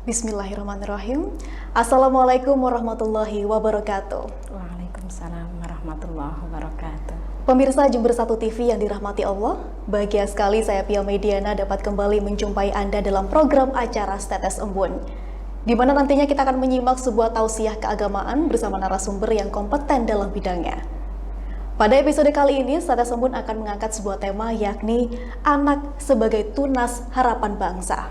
Bismillahirrahmanirrahim. Assalamualaikum warahmatullahi wabarakatuh. Waalaikumsalam warahmatullahi wabarakatuh. Pemirsa Jember 1 TV yang dirahmati Allah, bahagia sekali saya Pia Mediana dapat kembali menjumpai Anda dalam program acara Tetes Embun, di mana nantinya kita akan menyimak sebuah tausiah keagamaan bersama narasumber yang kompeten dalam bidangnya. Pada episode kali ini, Tetes Embun akan mengangkat sebuah tema, yakni anak sebagai tunas harapan bangsa.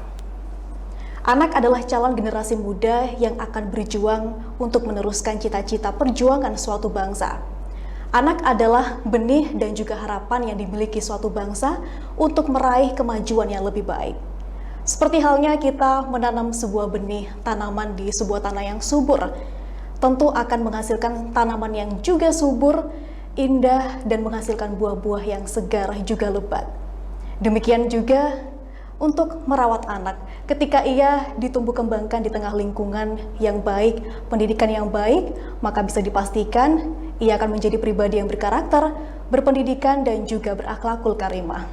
Anak adalah calon generasi muda yang akan berjuang untuk meneruskan cita-cita perjuangan suatu bangsa. Anak adalah benih dan juga harapan yang dimiliki suatu bangsa untuk meraih kemajuan yang lebih baik. Seperti halnya kita menanam sebuah benih tanaman di sebuah tanah yang subur, tentu akan menghasilkan tanaman yang juga subur, indah, dan menghasilkan buah-buah yang segar juga lebat. Demikian juga untuk merawat anak, ketika ia ditumbuh kembangkan di tengah lingkungan yang baik, pendidikan yang baik, maka bisa dipastikan ia akan menjadi pribadi yang berkarakter, berpendidikan, dan juga berakhlakul karimah.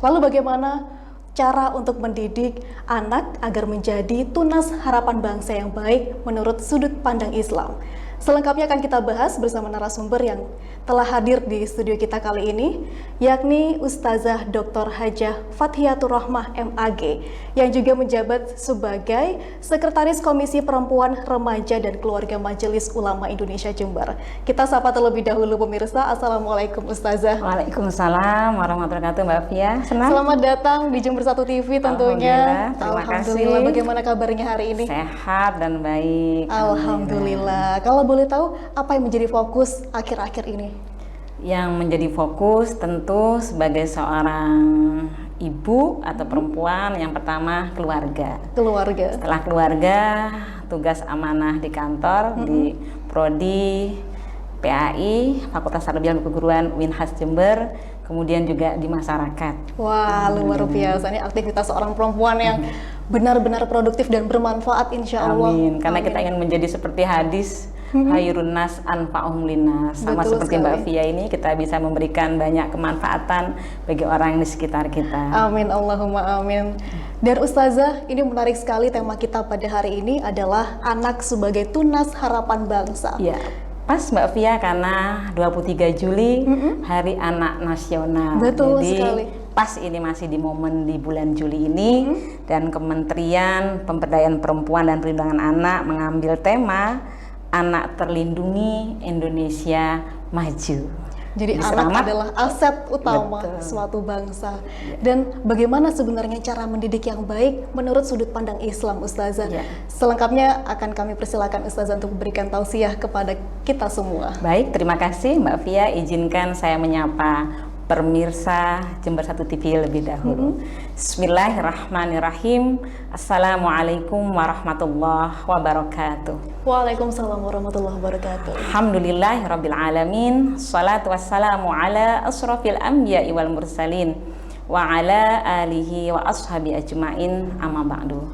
Lalu bagaimana cara untuk mendidik anak agar menjadi tunas harapan bangsa yang baik menurut sudut pandang Islam? Selengkapnya akan kita bahas bersama narasumber yang telah hadir di studio kita kali ini, yakni Ustazah Dr. Hajah Fathiatur Rahmah MAG, yang juga menjabat sebagai Sekretaris Komisi Perempuan, Remaja, dan Keluarga Majelis Ulama Indonesia Jember. Kita sapa terlebih dahulu pemirsa. Assalamualaikum Ustazah. Waalaikumsalam warahmatullahi wabarakatuh, Mbak Fia. Selamat datang di Jember 1 TV tentunya. Alhamdulillah. Bagaimana kabarnya hari ini? Sehat dan baik. Alhamdulillah. Kalau boleh tahu, apa yang menjadi fokus akhir-akhir ini? Yang menjadi fokus tentu sebagai seorang ibu atau perempuan, yang pertama keluarga. Setelah keluarga, tugas amanah di kantor, di Prodi PAI, Fakultas Tarbiyah dan Keguruan Winhas Jember, kemudian juga di masyarakat. Wah, luar biasa. Ini aktivitas seorang perempuan yang benar-benar produktif dan bermanfaat, insya Allah. Amin. Karena kita ingin menjadi seperti hadis, Hayrun nas anfa'uhum linnas. Sama Betul seperti sekali. Mbak Fia ini, kita bisa memberikan banyak kemanfaatan bagi orang di sekitar kita. Amin, Allahumma amin. Dan Ustazah, ini menarik sekali tema kita pada hari ini adalah anak sebagai tunas harapan bangsa. Ya, pas Mbak Fia karena 23 Juli Hari Anak Nasional. Betul Jadi, sekali. pas ini masih di momen di bulan Juli ini, dan Kementerian Pemberdayaan Perempuan dan Perlindungan Anak mengambil tema Anak Terlindungi, Indonesia Maju. Jadi anak adalah aset utama suatu bangsa. Dan bagaimana sebenarnya cara mendidik yang baik menurut sudut pandang Islam, Ustazah? Ya. Selengkapnya akan kami persilakan Ustazah untuk memberikan tausiah kepada kita semua. Baik, terima kasih Mbak Fia. Izinkan saya menyapa pemirsa Jember 1 TV lebih dahulu. Bismillahirrahmanirrahim. Assalamualaikum warahmatullahi wabarakatuh. Waalaikumsalam warahmatullahi wabarakatuh. Alhamdulillahirabbil alamin. Shalatu wassalamu ala asrofil anbiya'i wal mursalin wa ala alihi wa ashabi ajmain, amma ba'du.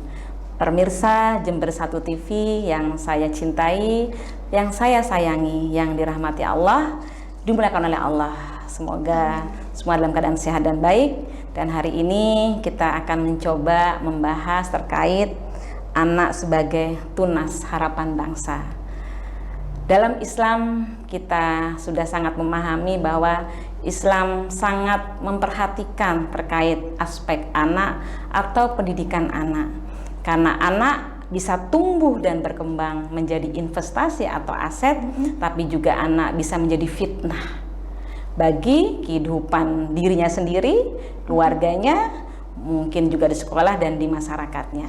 Pemirsa Jember 1 TV yang saya cintai, yang saya sayangi, yang dirahmati Allah, dimuliakan oleh Allah. Semoga semua dalam keadaan sehat dan baik. Dan hari ini kita akan mencoba membahas terkait anak sebagai tunas harapan bangsa. Dalam Islam kita sudah sangat memahami bahwa Islam sangat memperhatikan terkait aspek anak atau pendidikan anak. Karena anak bisa tumbuh dan berkembang menjadi investasi atau aset, tapi juga anak bisa menjadi fitnah bagi kehidupan dirinya sendiri, keluarganya, mungkin juga di sekolah dan di masyarakatnya.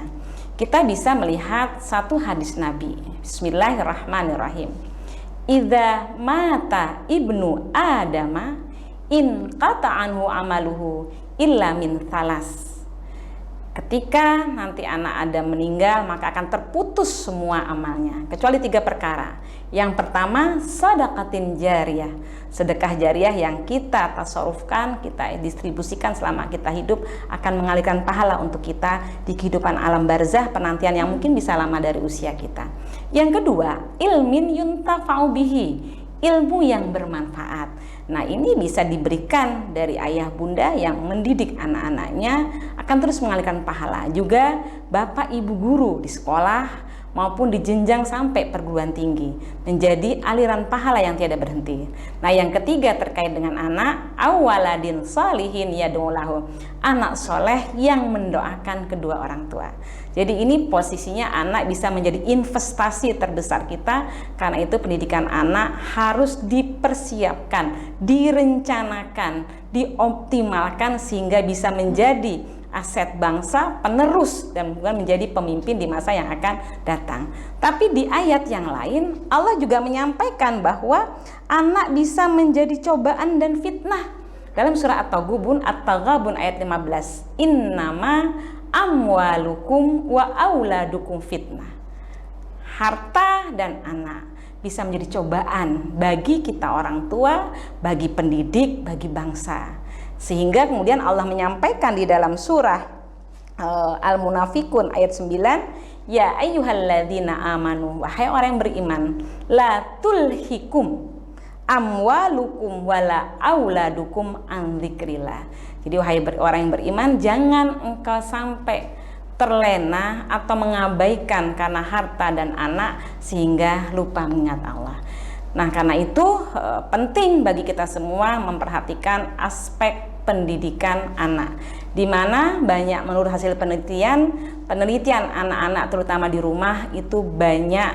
Kita bisa melihat satu hadis Nabi. Bismillahirrahmanirrahim. Idza mata ibnu adama in qata anhu amaluhu illa min thalas. Ketika nanti anak Adam meninggal, maka akan terputus semua amalnya, kecuali 3 perkara. Yang pertama, sedekatin jariyah, sedekah jariyah yang kita tasarufkan, kita distribusikan selama kita hidup, akan mengalirkan pahala untuk kita di kehidupan alam barzah, penantian yang mungkin bisa lama dari usia kita. Yang kedua, ilmin yuntafa'u bihi, ilmu yang bermanfaat. Nah, ini bisa diberikan dari ayah bunda yang mendidik anak-anaknya akan terus mengalirkan pahala. Juga bapak ibu guru di sekolah maupun di jenjang sampai perguruan tinggi menjadi aliran pahala yang tiada berhenti. Nah, yang ketiga terkait dengan anak, awaladin sholihin yad'ulahu, anak soleh yang mendoakan kedua orang tua. Jadi ini posisinya anak bisa menjadi investasi terbesar kita. Karena itu pendidikan anak harus dipersiapkan, direncanakan, dioptimalkan sehingga bisa menjadi aset bangsa, penerus, dan bukan menjadi pemimpin di masa yang akan datang. Tapi di ayat yang lain Allah juga menyampaikan bahwa anak bisa menjadi cobaan dan fitnah. Dalam surah At-Taghabun ayat 15, innama amwalukum wa auladukum fitnah. Harta dan anak bisa menjadi cobaan bagi kita orang tua, bagi pendidik, bagi bangsa. Sehingga kemudian Allah menyampaikan di dalam surah Al-Munafikun ayat 9, ya ayyuhalladzina amanu, wahai orang yang beriman, la tulhikum amwalukum wala auladukum an dzikrillah. Jadi wahai orang yang beriman, jangan engkau sampai terlena atau mengabaikan karena harta dan anak sehingga lupa mengingat Allah. Nah, karena itu penting bagi kita semua memperhatikan aspek pendidikan anak, di mana banyak menurut hasil penelitian anak-anak terutama di rumah itu banyak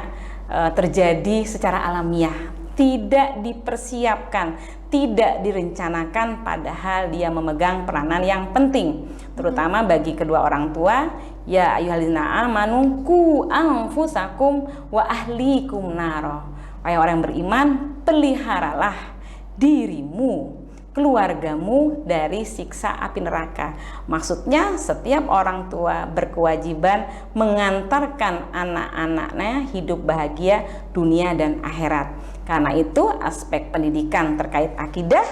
terjadi secara alamiah, tidak dipersiapkan, tidak direncanakan, padahal dia memegang peranan yang penting terutama bagi kedua orang tua. Ya ayyuhallazina amanu qu anfusakum wa ahlikum naro, wahai orang yang beriman, peliharalah dirimu, keluargamu dari siksa api neraka. Maksudnya setiap orang tua berkewajiban mengantarkan anak-anaknya hidup bahagia dunia dan akhirat. Karena itu aspek pendidikan terkait akidah,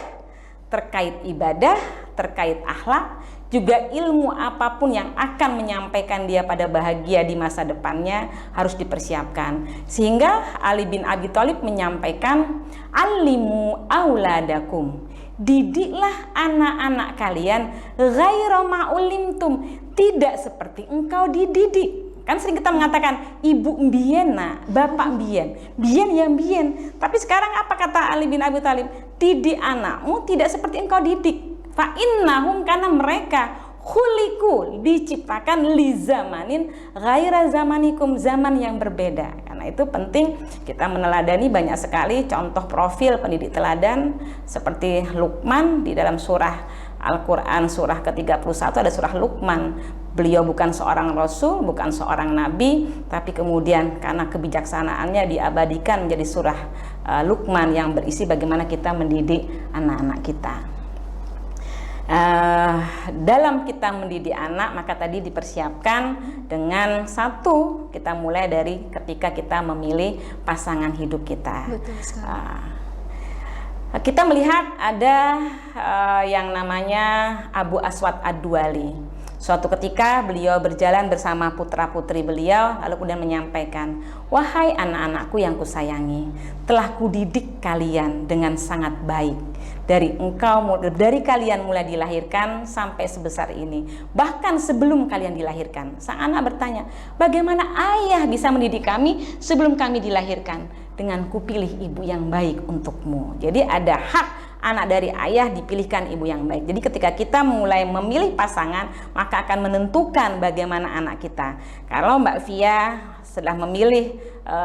terkait ibadah, terkait akhlak, juga ilmu apapun yang akan menyampaikan dia pada bahagia di masa depannya harus dipersiapkan. Sehingga Ali bin Abi Thalib menyampaikan, alimu auladakum, didiklah anak-anak kalian ghaira ma'ulimtum, tidak seperti engkau dididik. Kan sering kita mengatakan ibu mbien, bapak mbien yang mbien. Tapi sekarang apa kata Ali bin Abi Thalib? Didik anakmu tidak seperti engkau didik. Fa innahum, karena mereka khuliqu, diciptakan li zamanin ghaira zamanikum, zaman yang berbeda. Karena itu penting kita meneladani banyak sekali contoh profil pendidik teladan seperti Luqman di dalam surah Al-Quran surah ke-31 ada surah Luqman. Beliau bukan seorang rasul, bukan seorang nabi, tapi kemudian karena kebijaksanaannya diabadikan menjadi surah Luqman yang berisi bagaimana kita mendidik anak-anak kita. Dalam kita mendidik anak, maka tadi dipersiapkan dengan satu, kita mulai dari ketika kita memilih pasangan hidup kita. Betul sekali. Kita melihat ada yang namanya Abu Aswad Ad-Duali. Suatu ketika beliau berjalan bersama putra-putri beliau, lalu kemudian menyampaikan, wahai anak-anakku yang kusayangi, telah kudidik kalian dengan sangat baik. Dari kalian mulai dilahirkan sampai sebesar ini. Bahkan sebelum kalian dilahirkan. Sang anak bertanya, bagaimana ayah bisa mendidik kami sebelum kami dilahirkan? Dengan kupilih ibu yang baik untukmu. Jadi ada hak anak dari ayah dipilihkan ibu yang baik. Jadi ketika kita mulai memilih pasangan, maka akan menentukan bagaimana anak kita. Kalau Mbak Fia setelah memilih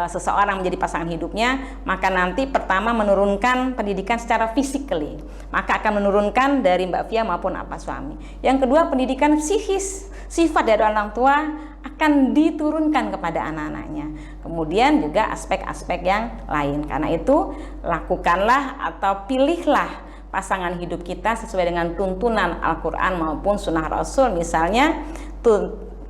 seseorang menjadi pasangan hidupnya, maka nanti pertama menurunkan pendidikan secara physically, maka akan menurunkan dari Mbak Fia maupun apa suami. Yang kedua, pendidikan psikis, sifat dari orang tua akan diturunkan kepada anak-anaknya. Kemudian juga aspek-aspek yang lain. Karena itu lakukanlah atau pilihlah pasangan hidup kita sesuai dengan tuntunan Al-Quran maupun Sunnah Rasul. Misalnya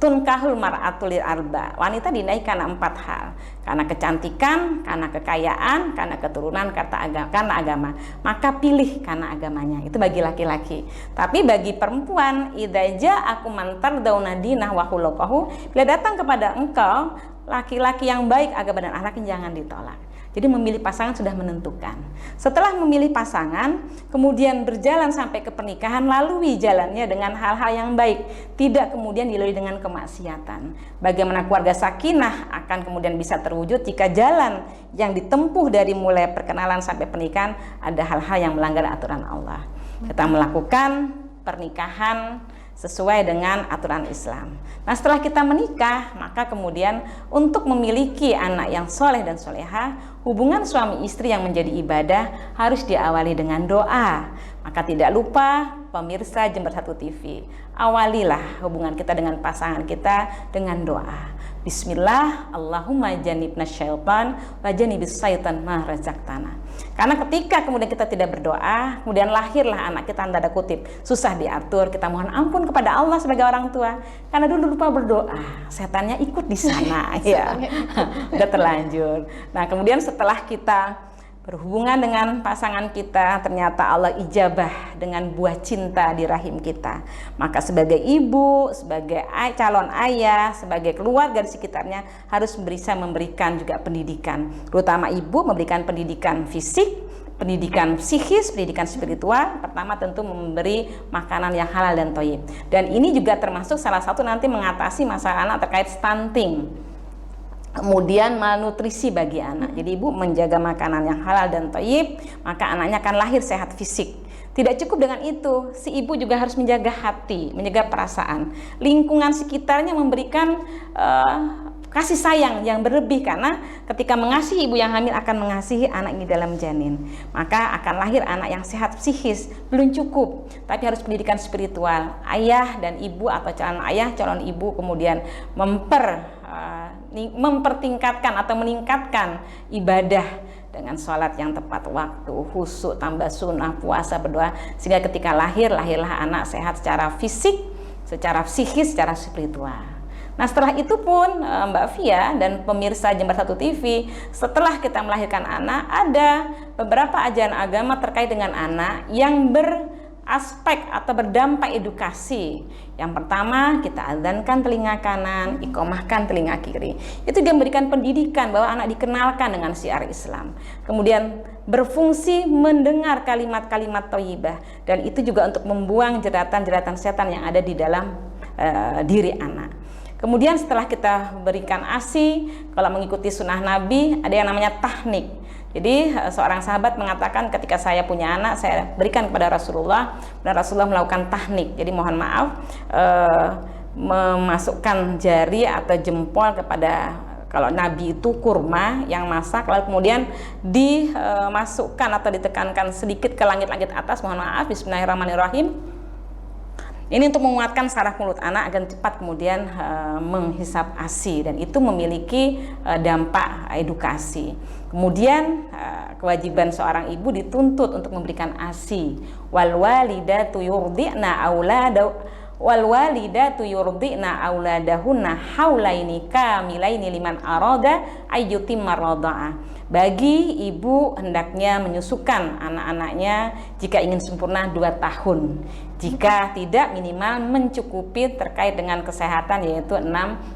tunkahul mar'atul arba, wanita dinikahi karena 4 hal: karena kecantikan, karena kekayaan, karena keturunan, karena agama. Maka pilih karena agamanya. Itu bagi laki-laki. Tapi bagi perempuan, idza ja'akum man tardawna dinah wa khuluquhu, bila datang kepada engkau laki-laki yang baik agama dan akhlaknya, jangan ditolak. Jadi memilih pasangan sudah menentukan. Setelah memilih pasangan, kemudian berjalan sampai ke pernikahan, lalui jalannya dengan hal-hal yang baik, tidak kemudian dilalui dengan kemaksiatan. Bagaimana keluarga sakinah akan kemudian bisa terwujud jika jalan yang ditempuh dari mulai perkenalan sampai pernikahan ada hal-hal yang melanggar aturan Allah. Kita melakukan pernikahan sesuai dengan aturan Islam. Nah, setelah kita menikah, maka kemudian untuk memiliki anak yang soleh dan soleha, hubungan suami istri yang menjadi ibadah harus diawali dengan doa. Maka tidak lupa pemirsa Jember 1 TV, awalilah hubungan kita dengan pasangan kita dengan doa. Bismillah, Allahumma janibna syaitan wa janibis syaitan ma razaqtana. Karena ketika kemudian kita tidak berdoa, kemudian lahirlah anak kita tanda kutip susah diatur. Kita mohon ampun kepada Allah sebagai orang tua karena dulu lupa berdoa, setannya ikut di sana. Ya, udah terlanjur. Nah, kemudian setelah kita berhubungan dengan pasangan kita, ternyata Allah ijabah dengan buah cinta di rahim kita. Maka sebagai ibu, sebagai calon ayah, sebagai keluarga di sekitarnya harus bisa memberikan juga pendidikan. Terutama ibu memberikan pendidikan fisik, pendidikan psikis, pendidikan spiritual. Pertama tentu memberi makanan yang halal dan thayyib. Dan ini juga termasuk salah satu nanti mengatasi masalah anak terkait stunting. Kemudian malnutrisi bagi anak. Jadi ibu menjaga makanan yang halal dan thayyib, maka anaknya akan lahir sehat fisik. Tidak cukup dengan itu, si ibu juga harus menjaga hati, menjaga perasaan. Lingkungan sekitarnya memberikan kasih sayang yang berlebih, karena ketika mengasihi ibu yang hamil akan mengasihi anak ini dalam janin. Maka akan lahir anak yang sehat psikis. Belum cukup, tapi harus pendidikan spiritual. Ayah dan ibu atau calon ayah, calon ibu kemudian mempertingkatkan atau meningkatkan ibadah dengan sholat yang tepat waktu, khusyuk, tambah sunnah, puasa, berdoa, sehingga ketika lahirlah anak sehat secara fisik, secara psikis, secara spiritual. Nah, setelah itu pun Mbak Fia dan pemirsa Jember 1 TV, setelah kita melahirkan anak, ada beberapa ajaran agama terkait dengan anak yang aspek atau berdampak edukasi. Yang pertama, kita adzankan telinga kanan, iqomahkan telinga kiri. Itu dia memberikan pendidikan bahwa anak dikenalkan dengan syiar Islam. Kemudian berfungsi mendengar kalimat-kalimat thayyibah, dan itu juga untuk membuang jeratan-jeratan setan yang ada di dalam diri anak. Kemudian setelah kita berikan ASI, kalau mengikuti sunnah Nabi, ada yang namanya tahnik. Jadi seorang sahabat mengatakan ketika saya punya anak, saya berikan kepada Rasulullah, dan Rasulullah melakukan tahnik. Jadi mohon maaf, memasukkan jari atau jempol kepada, kalau Nabi itu kurma yang masak, lalu kemudian dimasukkan atau ditekankan sedikit ke langit-langit atas, mohon maaf, bismillahirrahmanirrahim. Ini untuk menguatkan saraf mulut anak agar cepat kemudian menghisap ASI, dan itu memiliki dampak edukasi. Kemudian kewajiban seorang ibu dituntut untuk memberikan ASI. Wal walidatu yurdi'na auladahunna haulaini kamilaini liman arada ayyutimma radha'ah. Bagi ibu hendaknya menyusukan anak-anaknya jika ingin sempurna 2 tahun. Jika tidak, minimal mencukupi terkait dengan kesehatan, yaitu 6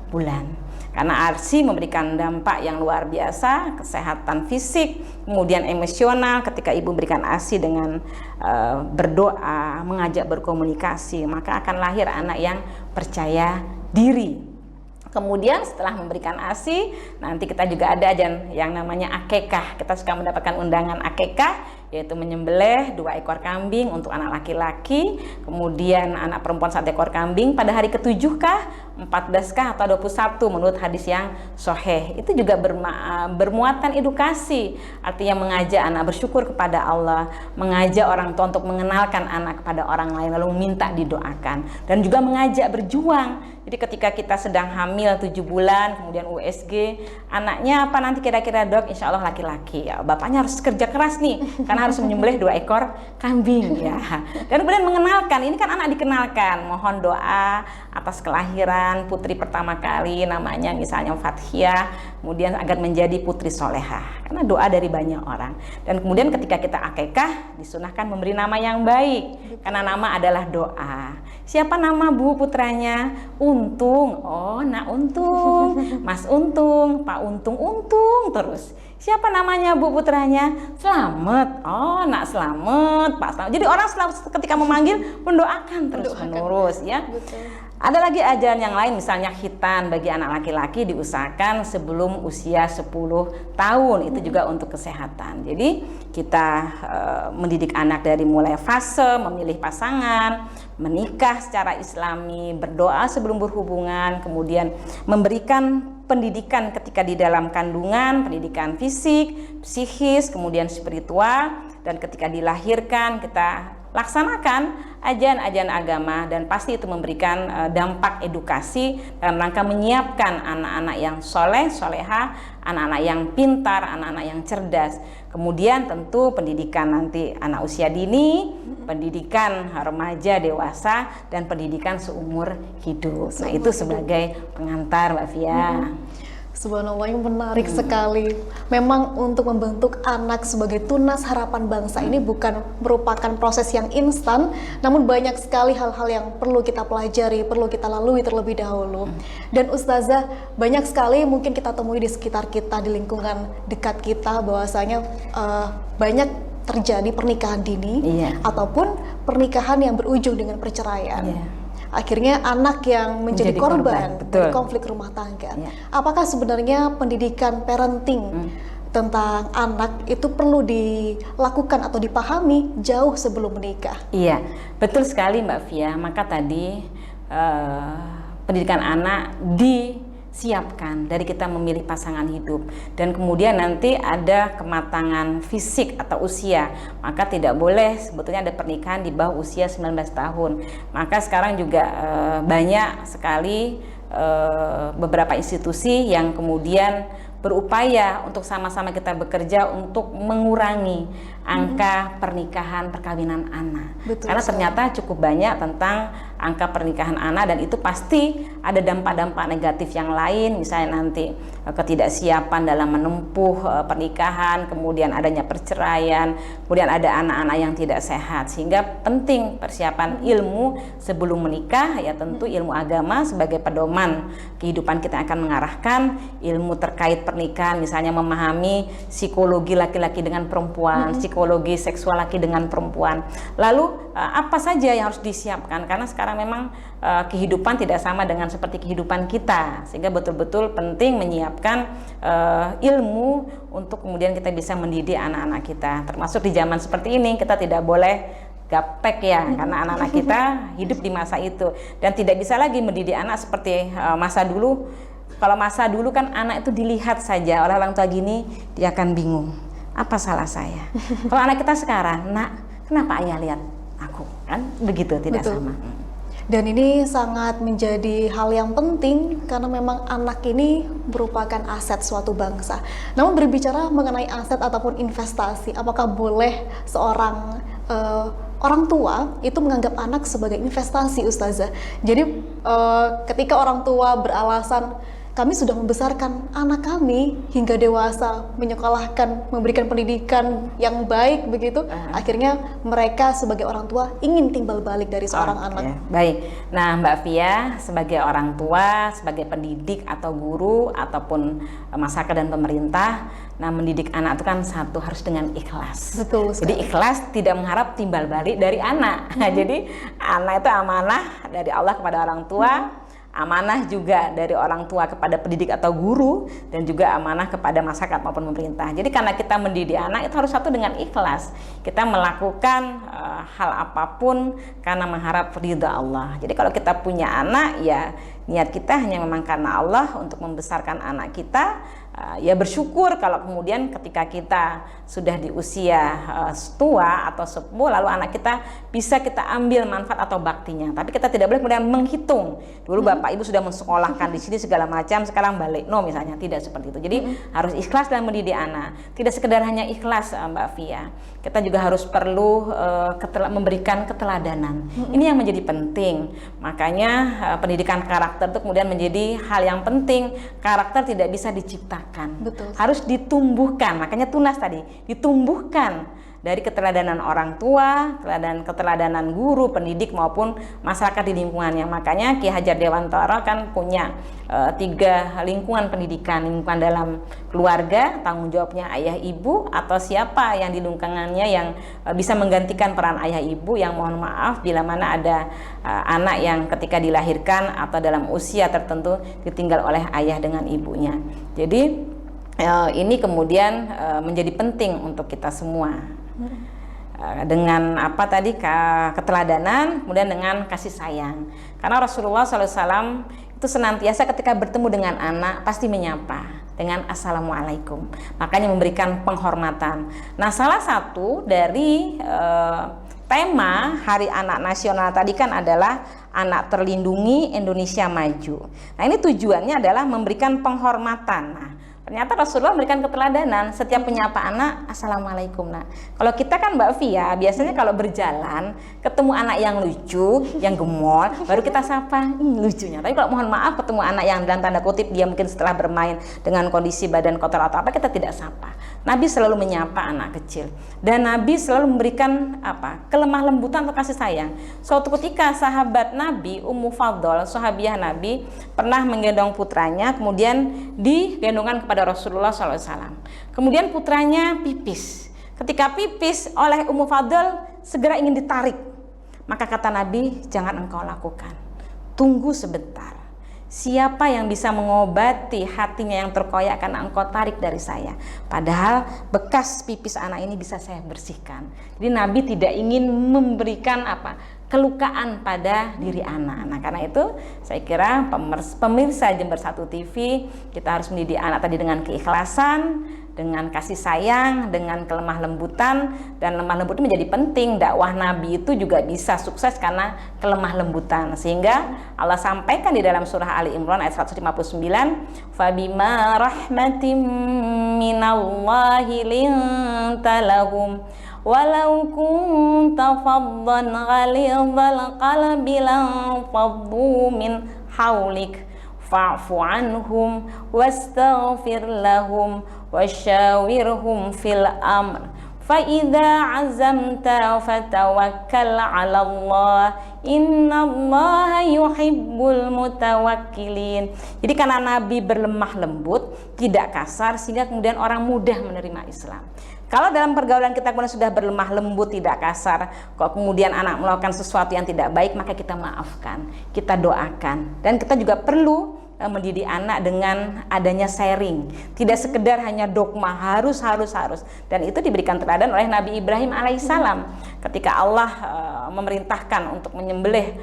bulan. Karena ASI memberikan dampak yang luar biasa, kesehatan fisik, kemudian emosional. Ketika ibu berikan ASI dengan berdoa, mengajak berkomunikasi, maka akan lahir anak yang percaya diri. Kemudian setelah memberikan ASI, nanti kita juga ada yang namanya akekah. Kita suka mendapatkan undangan akekah, yaitu menyembelih 2 ekor kambing untuk anak laki-laki, kemudian anak perempuan 1 ekor kambing pada hari ke-7 kah, 14 kah, atau 21 menurut hadis yang sahih. Itu juga bermuatan edukasi, artinya mengajak anak bersyukur kepada Allah, mengajak orang tua untuk mengenalkan anak kepada orang lain, lalu meminta didoakan, dan juga mengajak berjuang. Jadi ketika kita sedang hamil 7 bulan, kemudian USG, anaknya apa nanti kira-kira dok? Insya Allah laki-laki. Ya, bapaknya harus kerja keras nih, karena harus menyembelih 2 ekor kambing ya. Dan kemudian mengenalkan, ini kan anak dikenalkan, mohon doa atas kelahiran putri pertama kali, namanya misalnya Fathia, kemudian agar menjadi putri solehah, karena doa dari banyak orang. Dan kemudian ketika kita akekah, disunahkan memberi nama yang baik, karena nama adalah doa. Siapa nama bu putranya? Untung. Oh, nak Untung, Mas Untung, Pak Untung terus. siapa namanya Bu putranya? Slamet. Oh, nak Slamet, Pak Slamet. Jadi orang ketika memanggil mendoakan terus menerus ya. Betul. Ada lagi ajaran yang lain, misalnya khitan bagi anak laki-laki diusahakan sebelum usia 10 tahun. Itu juga untuk kesehatan. Jadi kita mendidik anak dari mulai fase memilih pasangan, menikah secara islami, berdoa sebelum berhubungan, kemudian memberikan pendidikan ketika di dalam kandungan, pendidikan fisik, psikis, kemudian spiritual, dan ketika dilahirkan kita laksanakan ajaran-ajaran agama, dan pasti itu memberikan dampak edukasi dalam rangka menyiapkan anak-anak yang soleh, soleha, anak-anak yang pintar, anak-anak yang cerdas. Kemudian tentu pendidikan nanti anak usia dini, pendidikan remaja, dewasa, dan pendidikan seumur hidup. Nah itu sebagai pengantar Mbak Fia. Subhanallah, yang menarik sekali. Memang untuk membentuk anak sebagai tunas harapan bangsa ini bukan merupakan proses yang instan, namun banyak sekali hal-hal yang perlu kita pelajari, perlu kita lalui terlebih dahulu. Dan Ustazah, banyak sekali mungkin kita temui di sekitar kita, di lingkungan dekat kita, bahwasanya banyak terjadi pernikahan dini ataupun pernikahan yang berujung dengan perceraian. Akhirnya anak yang menjadi korban dari konflik rumah tangga. Apakah sebenarnya pendidikan parenting tentang anak itu perlu dilakukan atau dipahami jauh sebelum menikah? Iya, betul sekali Mbak Fia. Maka tadi pendidikan anak disiapkan dari kita memilih pasangan hidup, dan kemudian nanti ada kematangan fisik atau usia, maka tidak boleh sebetulnya ada pernikahan di bawah usia 19 tahun. Maka sekarang juga banyak sekali beberapa institusi yang kemudian berupaya untuk sama-sama kita bekerja untuk mengurangi angka pernikahan perkawinan anak. Karena ternyata cukup banyak tentang angka pernikahan anak, dan itu pasti ada dampak-dampak negatif yang lain, misalnya nanti ketidaksiapan dalam menempuh pernikahan, kemudian adanya perceraian, kemudian ada anak-anak yang tidak sehat. Sehingga penting persiapan ilmu sebelum menikah, ya tentu ilmu agama sebagai pedoman kehidupan kita akan mengarahkan, ilmu terkait pernikahan misalnya memahami psikologi laki-laki dengan perempuan, psikologi seksual laki dengan perempuan. Lalu apa saja yang harus disiapkan, karena sekarang memang kehidupan tidak sama dengan seperti kehidupan kita, sehingga betul-betul penting menyiapkan ilmu untuk kemudian kita bisa mendidik anak-anak kita. Termasuk di zaman seperti ini kita tidak boleh gaptek ya, karena anak-anak kita hidup di masa itu, dan tidak bisa lagi mendidik anak seperti masa dulu. Kalau masa dulu kan anak itu dilihat saja oleh orang tua gini, dia akan bingung, apa salah saya? Kalau anak kita sekarang, nak, kenapa ayah lihat aku? Kan begitu, tidak sama. Dan ini sangat menjadi hal yang penting karena memang anak ini merupakan aset suatu bangsa. Namun berbicara mengenai aset ataupun investasi, apakah boleh seorang orang tua itu menganggap anak sebagai investasi, Ustazah? Jadi ketika orang tua beralasan kami sudah membesarkan anak kami hingga dewasa, menyekolahkan, memberikan pendidikan yang baik begitu, akhirnya mereka sebagai orang tua ingin timbal balik dari seorang anak. Baik, nah Mbak Fia sebagai orang tua, sebagai pendidik atau guru ataupun masyarakat dan pemerintah, nah mendidik anak itu kan satu harus dengan ikhlas. Betul sekali. Jadi ikhlas tidak mengharap timbal balik dari anak. Jadi anak itu amanah dari Allah kepada orang tua. Amanah juga dari orang tua kepada pendidik atau guru, dan juga amanah kepada masyarakat maupun pemerintah. Jadi karena kita mendidik anak itu harus satu dengan ikhlas. Kita melakukan hal apapun karena mengharap ridha Allah. Jadi kalau kita punya anak, ya niat kita hanya memang karena Allah untuk membesarkan anak kita. Ya bersyukur kalau kemudian ketika kita sudah di usia tua atau sepuh, lalu anak kita bisa kita ambil manfaat atau baktinya. Tapi kita tidak boleh kemudian menghitung, dulu bapak ibu sudah mensekolahkan di sini segala macam, sekarang balik, no misalnya, tidak seperti itu. Jadi harus ikhlas dalam mendidik anak. Tidak sekedar hanya ikhlas Mbak Fia, kita juga harus perlu memberikan keteladanan. Ini yang menjadi penting. Makanya pendidikan karakter itu kemudian menjadi hal yang penting. Karakter tidak bisa diciptakan, betul, harus ditumbuhkan. Makanya tunas tadi ditumbuhkan dari keteladanan orang tua, keteladanan guru, pendidik maupun masyarakat di lingkungannya. Makanya Ki Hajar Dewantara kan punya 3 lingkungan pendidikan, lingkungan dalam keluarga, tanggung jawabnya ayah ibu atau siapa yang di lingkungannya yang bisa menggantikan peran ayah ibu, yang mohon maaf bila mana ada anak yang ketika dilahirkan atau dalam usia tertentu ditinggal oleh ayah dengan ibunya. Jadi ini kemudian menjadi penting untuk kita semua. Dengan apa tadi, keteladanan, kemudian dengan kasih sayang. Karena Rasulullah SAW itu senantiasa ketika bertemu dengan anak pasti menyapa dengan assalamualaikum, makanya memberikan penghormatan. Nah, salah satu dari tema Hari Anak Nasional tadi kan adalah anak terlindungi, Indonesia maju. Nah, ini tujuannya adalah memberikan penghormatan. Nah, ternyata Rasulullah memberikan keteladanan, setiap menyapa anak assalamualaikum. Nah, kalau kita kan Mbak Fia biasanya kalau berjalan ketemu anak yang lucu, yang gemol, baru kita sapa, lucunya. Tapi kalau mohon maaf ketemu anak yang dalam tanda kutip dia mungkin setelah bermain dengan kondisi badan kotor atau apa, kita tidak sapa. Nabi selalu menyapa anak kecil, dan Nabi selalu memberikan kelemah lembutan atau kasih sayang. Suatu ketika sahabat Nabi Ummu Fadl, sahabiah Nabi, pernah menggendong putranya, kemudian digendongkan kepada Rasulullah SAW. Kemudian putranya pipis. Ketika pipis oleh Ummu Fadl segera ingin ditarik. Maka kata Nabi, jangan engkau lakukan. Tunggu sebentar. Siapa yang bisa mengobati hatinya yang terkoyak karena engkau tarik dari saya? Padahal bekas pipis anak ini bisa saya bersihkan. Jadi Nabi tidak ingin memberikan kelukaan pada diri anak. Nah, karena itu saya kira pemirsa Jember 1 TV, kita harus mendidik anak tadi dengan keikhlasan, dengan kasih sayang, dengan kelemah lembutan. Dan lemah lembut itu menjadi penting. Dakwah Nabi itu juga bisa sukses karena kelemah lembutan. Sehingga Allah sampaikan di dalam surah Ali Imran ayat 159, "Fabima rahmatim minallahi linta lahum walau kunta faddan ghalidhal qalbi lanfaddu min hawlik fa'fu anhum wastaghfir lahum wasyawirhum fil amr fa idza azamta fatawakkal 'ala Allah innallaha yuhibbul mutawakkilin." Jadi karena Nabi berlemah lembut, tidak kasar, sehingga kemudian orang mudah menerima Islam. Kalau dalam pergaulan kita kemudian sudah berlemah lembut, tidak kasar, kok kemudian anak melakukan sesuatu yang tidak baik, maka kita maafkan, kita doakan. Dan kita juga perlu mendidik anak dengan adanya sharing, tidak sekedar hanya dogma harus. Dan itu diberikan teladan oleh Nabi Ibrahim alaihissalam ketika Allah memerintahkan untuk menyembelih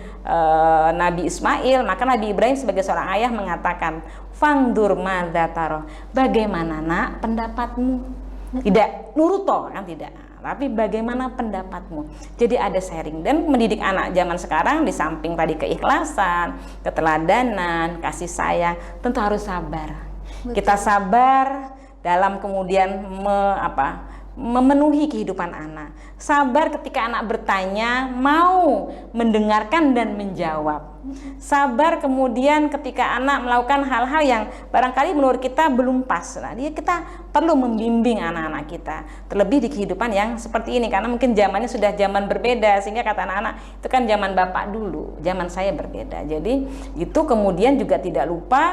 Nabi Ismail. Maka Nabi Ibrahim sebagai seorang ayah mengatakan, "Fangdur madza taro." Bagaimana nak pendapatmu? Tidak nuruto kan, tidak, tapi bagaimana pendapatmu. Jadi ada sharing. Dan mendidik anak zaman sekarang di samping tadi keikhlasan, keteladanan, kasih sayang, tentu harus sabar. Betul. Kita sabar dalam kemudian memenuhi kehidupan anak. Sabar ketika anak bertanya, mau mendengarkan dan menjawab. Sabar kemudian ketika anak melakukan hal-hal yang barangkali menurut kita belum pas. Nah, kita perlu membimbing anak-anak kita, terlebih di kehidupan yang seperti ini, karena mungkin zamannya sudah zaman berbeda, sehingga kata anak-anak, itu kan zaman bapak dulu, zaman saya berbeda. Jadi itu kemudian juga tidak lupa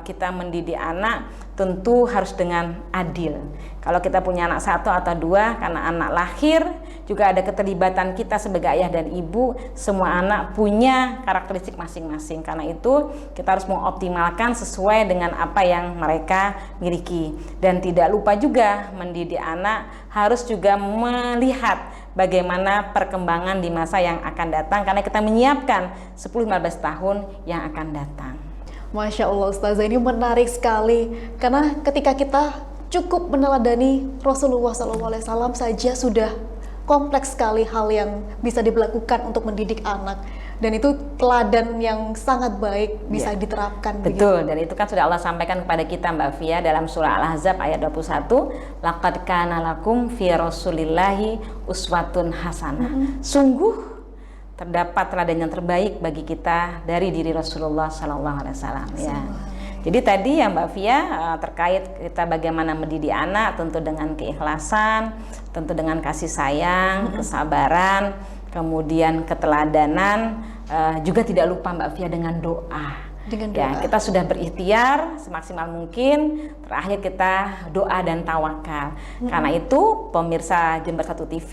kita mendidik anak tentu harus dengan adil. Kalau kita punya anak 1 atau 2, karena anak lahir juga ada keterlibatan kita sebagai ayah dan ibu. Semua anak punya karakteristik masing-masing. Karena itu kita harus mengoptimalkan sesuai dengan apa yang mereka miliki. Dan tidak lupa juga mendidik anak harus juga melihat bagaimana perkembangan di masa yang akan datang, karena kita menyiapkan 10-15 tahun yang akan datang. Masya Allah Ustazah, ini menarik sekali. Karena ketika kita cukup meneladani Rasulullah SAW saja sudah kompleks sekali hal yang bisa dilakukan untuk mendidik anak. Dan itu teladan yang sangat baik bisa diterapkan. Betul, dan itu kan sudah Allah sampaikan kepada kita Mbak Fia dalam surah Al-Ahzab ayat 21, "Laqad kana lakum fi Rasulillahi uswatun hasanah." Sungguh terdapat teladan yang terbaik bagi kita dari diri Rasulullah SAW. Ya. Jadi tadi ya Mbak Fia terkait kita bagaimana mendidik anak, tentu dengan keikhlasan, tentu dengan kasih sayang, kesabaran, kemudian keteladanan, juga tidak lupa Mbak Fia dengan doa. Ya, kita sudah berikhtiar semaksimal mungkin. Terakhir kita doa dan tawakal. Karena itu pemirsa Jember 1 TV,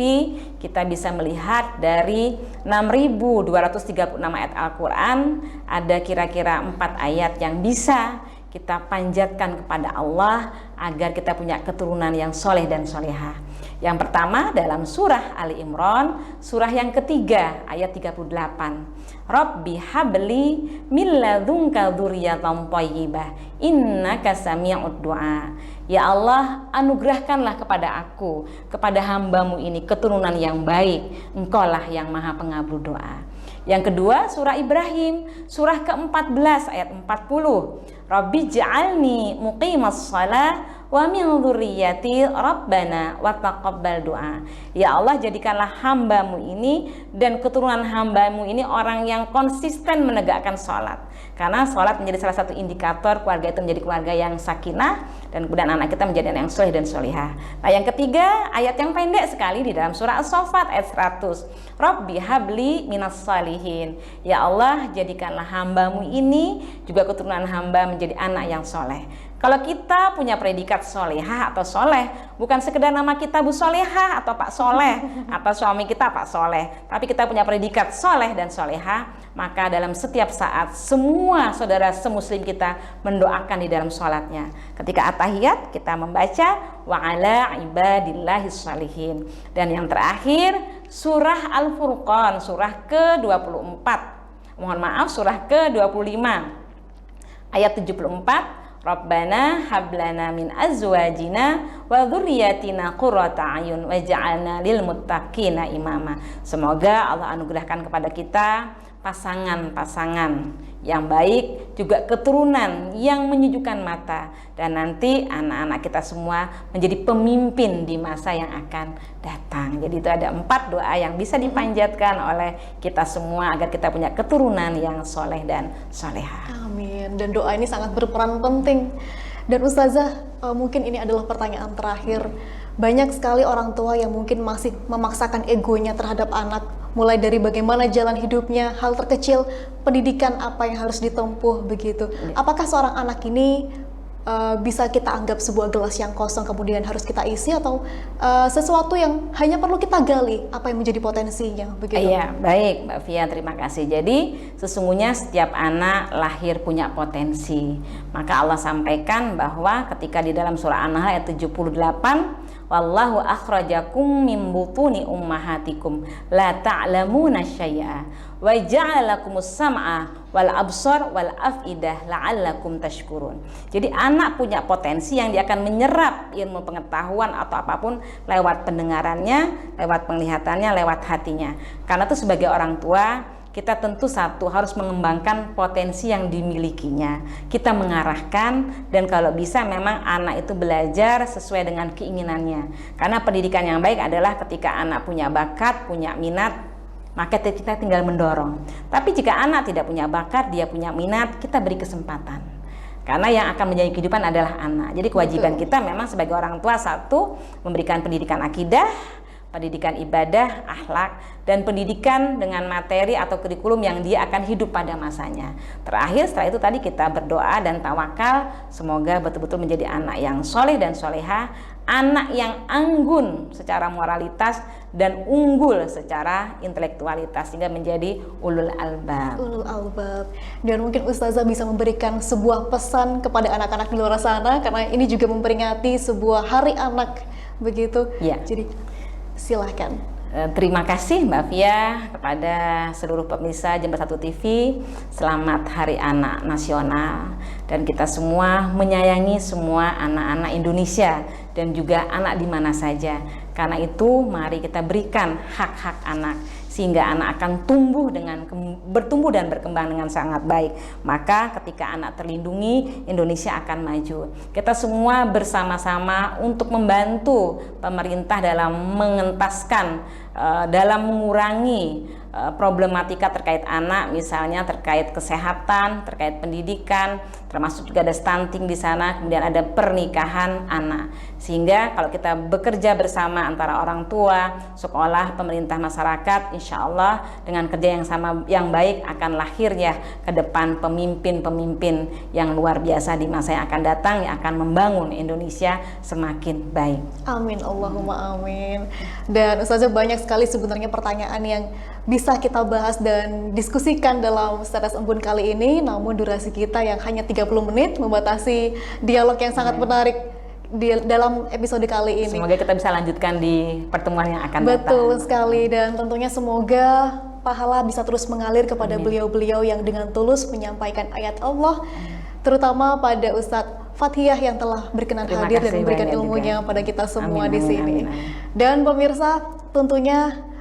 kita bisa melihat dari 6.236 ayat Al-Quran, ada kira-kira 4 ayat yang bisa kita panjatkan kepada Allah agar kita punya keturunan yang soleh dan solehah. Yang pertama dalam surah Ali Imran, surah yang ketiga ayat 38. Rabbi habli min ladunka dzurriyyatan thayyibah innaka sami'ud du'a. Ya Allah, anugerahkanlah kepada aku, kepada hambamu ini keturunan yang baik. Engkaulah yang maha pengabul doa. Yang kedua surah Ibrahim, surah ke-14 ayat 40. Rabbi ja'alni muqimas shalah wa min dzurriyyati rabbana wa taqabbal doa. Ya Allah, jadikanlah hambamu ini dan keturunan hambamu ini orang yang konsisten menegakkan sholat. Karena sholat menjadi salah satu indikator keluarga itu menjadi keluarga yang sakinah, dan kemudian anak kita menjadi anak yang soleh dan solihah. Nah yang ketiga ayat yang pendek sekali di dalam surah As-Saffat ayat 100. Rabbi habli minas salihin. Ya Allah, jadikanlah hambamu ini juga keturunan hamba menjadi anak yang soleh. Kalau kita punya predikat solehah atau soleh, bukan sekedar nama kita Bu Solehah atau Pak Soleh, atau suami kita Pak Soleh, tapi kita punya predikat soleh dan solehah, maka dalam setiap saat semua saudara semuslim kita mendoakan di dalam sholatnya. Ketika at-tahiyat kita membaca wa ala ibadillahis shalihin. Dan yang terakhir surah Al-Furqan, surah ke-24. Mohon maaf, surah ke-25 ayat 74. Rabbana hablana min azwajina wa dzurriyyatina qurrata a'yun waj'alna lil muttaqina imama. Semoga Allah anugerahkan kepada kita pasangan-pasangan yang baik, juga keturunan yang menyejukkan mata, dan nanti anak-anak kita semua menjadi pemimpin di masa yang akan datang. Jadi itu ada 4 doa yang bisa dipanjatkan oleh kita semua agar kita punya keturunan yang soleh dan solehah. Amin. Dan doa ini sangat berperan penting. Dan Ustazah, mungkin ini adalah pertanyaan terakhir. Banyak sekali orang tua yang mungkin masih memaksakan egonya terhadap anak, mulai dari bagaimana jalan hidupnya, hal terkecil, pendidikan apa yang harus ditempuh begitu. Apakah seorang anak ini bisa kita anggap sebuah gelas yang kosong kemudian harus kita isi, atau sesuatu yang hanya perlu kita gali apa yang menjadi potensinya begitu? Iya, baik Mbak Fia, terima kasih. Jadi sesungguhnya setiap anak lahir punya potensi. Maka Allah sampaikan bahwa ketika di dalam surah An-Nahl ayat 78, wallahu akhrajakum min butuni ummahatikum la ta'lamuna syai'a wa ja'alakumus sam'a wal absar wal afidah la'allakum tashkurun. Jadi anak punya potensi yang dia akan menyerap ilmu pengetahuan atau apapun lewat pendengarannya, lewat penglihatannya, lewat hatinya. Karena itu sebagai orang tua kita tentu satu harus mengembangkan potensi yang dimilikinya. Kita mengarahkan, dan kalau bisa memang anak itu belajar sesuai dengan keinginannya. Karena pendidikan yang baik adalah ketika anak punya bakat, punya minat, maka kita tinggal mendorong. Tapi jika anak tidak punya bakat, dia punya minat, kita beri kesempatan. Karena yang akan menjadi kehidupan adalah anak. Jadi kewajiban kita memang sebagai orang tua, satu, memberikan pendidikan akidah, pendidikan ibadah, akhlak, dan pendidikan dengan materi atau kurikulum yang dia akan hidup pada masanya. Terakhir setelah itu tadi kita berdoa dan tawakal, semoga betul-betul menjadi anak yang soleh dan solehah, anak yang anggun secara moralitas dan unggul secara intelektualitas, sehingga menjadi ulul albab. Ulul albab. Dan mungkin Ustazah bisa memberikan sebuah pesan kepada anak-anak di luar sana, karena ini juga memperingati sebuah hari anak begitu. Ya. Jadi silahkan. Terima kasih Mbak Fia kepada seluruh pemirsa Jember 1 TV. Selamat Hari Anak Nasional, dan kita semua menyayangi semua anak-anak Indonesia dan juga anak di mana saja. Karena itu mari kita berikan hak-hak anak sehingga anak akan bertumbuh dan berkembang dengan sangat baik. Maka ketika anak terlindungi, Indonesia akan maju. Kita semua bersama-sama untuk membantu pemerintah dalam mengentaskan, dalam mengurangi problematika terkait anak, misalnya terkait kesehatan, terkait pendidikan, termasuk juga ada stunting di sana, kemudian ada pernikahan anak. Sehingga kalau kita bekerja bersama antara orang tua, sekolah, pemerintah, masyarakat, insya Allah dengan kerja yang sama yang baik akan lahir ya ke depan pemimpin-pemimpin yang luar biasa di masa yang akan datang, yang akan membangun Indonesia semakin baik. Amin, Allahumma amin. Dan Ustazah, banyak sekali sebenarnya pertanyaan yang bisa kita bahas dan diskusikan dalam Status Embun kali ini, namun durasi kita yang hanya 30 menit membatasi dialog yang sangat menarik dalam episode kali ini. Semoga kita bisa lanjutkan di pertemuan yang akan datang. Betul sekali, dan tentunya semoga pahala bisa terus mengalir kepada beliau-beliau yang dengan tulus menyampaikan ayat Allah, terutama pada Ustadz Fathiyah yang telah berkenan Terima hadir dan kasih memberikan banyak ilmunya juga pada kita semua Amin, di amin, sini. amin, amin. Dan pemirsa, tentunya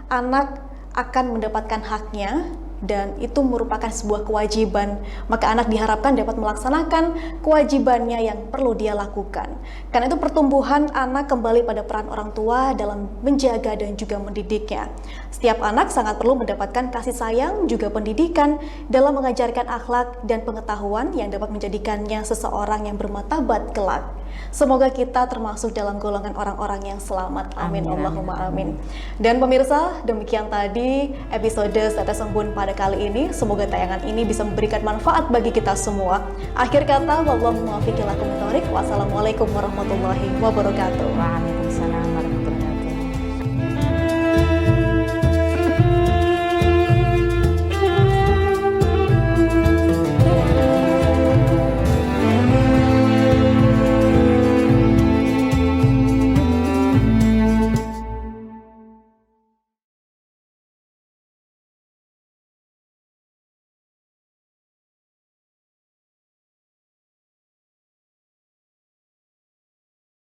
anak akan mendapatkan haknya, dan itu merupakan sebuah kewajiban. Maka anak diharapkan dapat melaksanakan kewajibannya yang perlu dia lakukan. Karena itu pertumbuhan anak kembali pada peran orang tua dalam menjaga dan juga mendidiknya. Setiap anak sangat perlu mendapatkan kasih sayang juga pendidikan dalam mengajarkan akhlak dan pengetahuan yang dapat menjadikannya seseorang yang bermartabat kelak. Semoga kita termasuk dalam golongan orang-orang yang selamat. Amin, Allahumma amin. Dan pemirsa, demikian tadi episode Status Embun pada kali ini. Semoga tayangan ini bisa memberikan manfaat bagi kita semua. Akhir kata, wallahu muwaffiq ila aqwamit thoriq. Wassalamualaikum warahmatullahi wabarakatuh. Waalaikumsalam.